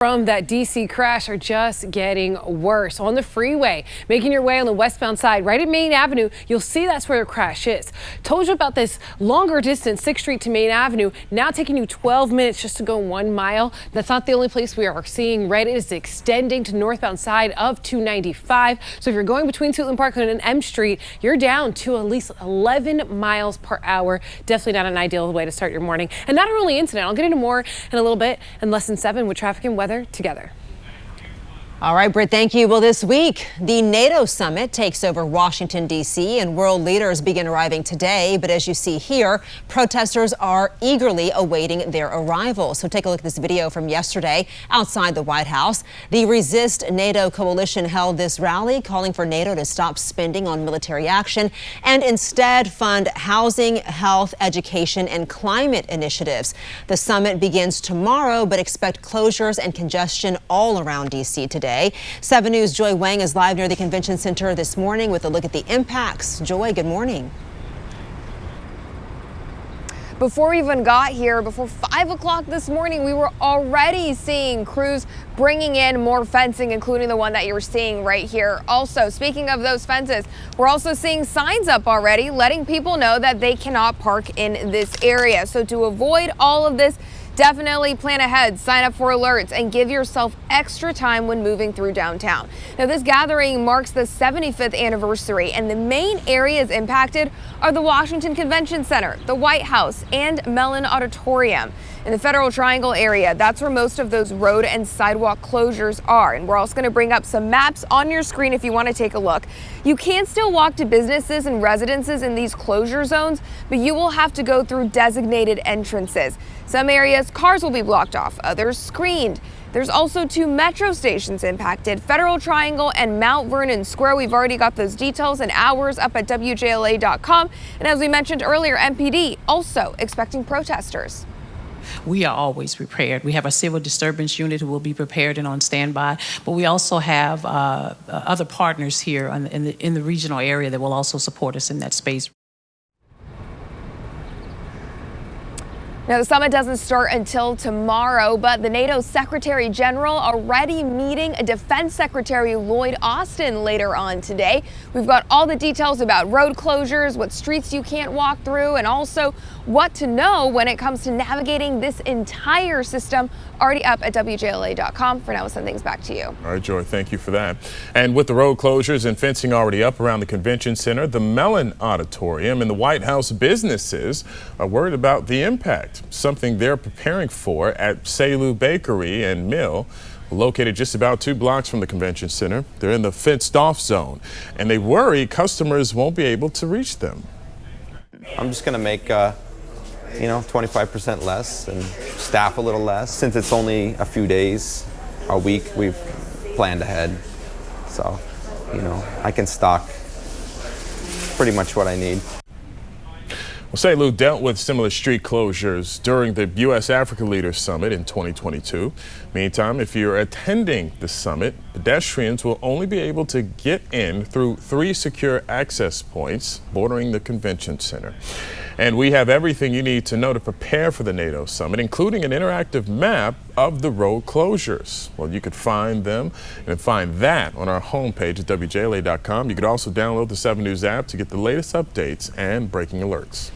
From that DC crash are just getting worse. On the freeway, making your way on the westbound side, right at Main Avenue, you'll see that's where the crash is. Told you about this longer distance, 6th Street to Main Avenue, now taking you 12 minutes just to go 1 mile. That's not the only place we are seeing red. It is extending to northbound side of 295. So if you're going between Suitland Park and M Street, you're down to at least 11 miles per hour. Definitely not an ideal way to start your morning. And not a early incident. I'll get into more in a little bit in Lesson 7 with traffic and weather together. All right, Britt, thank you. Well, this week, the NATO Summit takes over Washington, D.C., and world leaders begin arriving today. But as you see here, protesters are eagerly awaiting their arrival. So take a look at this video from yesterday outside the White House. The Resist NATO coalition held this rally calling for NATO to stop spending on military action and instead fund housing, health, education, and climate initiatives. The summit begins tomorrow, but expect closures and congestion all around D.C. today. 7 News' Joy Wang is live near the convention center this morning with a look at the impacts. Joy, good morning. Before we even got here, before 5 o'clock this morning, we were already seeing crews bringing in more fencing, including the one that you're seeing right here. Also, speaking of those fences, we're also seeing signs up already letting people know that they cannot park in this area. So to avoid all of this, definitely plan ahead, sign up for alerts, and give yourself extra time when moving through downtown. Now, this gathering marks the 75th anniversary, and the main areas impacted are the Washington Convention Center, the White House, and Mellon Auditorium. In the Federal Triangle area, that's where most of those road and sidewalk closures are. And we're also going to bring up some maps on your screen if you want to take a look. You can still walk to businesses and residences in these closure zones, but you will have to go through designated entrances. Some areas, cars will be blocked off, others screened. There's also 2 metro stations impacted, Federal Triangle and Mount Vernon Square. We've already got those details and hours up at WJLA.com. And as we mentioned earlier, MPD also expecting protesters. We are always prepared. We have a civil disturbance unit who will be prepared and on standby, but we also have other partners here in the regional area that will also support us in that space. Now, the summit doesn't start until tomorrow, but the NATO Secretary General already meeting Defense Secretary Lloyd Austin later on today. We've got all the details about road closures, what streets you can't walk through, and also what to know when it comes to navigating this entire system. Already up at WJLA.com. For now, we'll send things back to you. All right, Joy, thank you for that. And with the road closures and fencing already up around the convention center, the Mellon Auditorium, and the White House businesses are worried about the impact, something they're preparing for at Selu Bakery and Mill, located just about 2 blocks from the convention center. They're in the fenced-off zone, and they worry customers won't be able to reach them. I'm just going to make 25% less and staff a little less. Since it's only a few days a week, we've planned ahead. So, I can stock pretty much what I need. Well, Selu dealt with similar street closures during the U.S.-Africa Leaders Summit in 2022. Meantime, if you're attending the summit, pedestrians will only be able to get in through 3 secure access points bordering the convention center. And we have everything you need to know to prepare for the NATO Summit, including an interactive map of the road closures. Well, you could find them and find that on our homepage at WJLA.com. You could also download the 7 News app to get the latest updates and breaking alerts.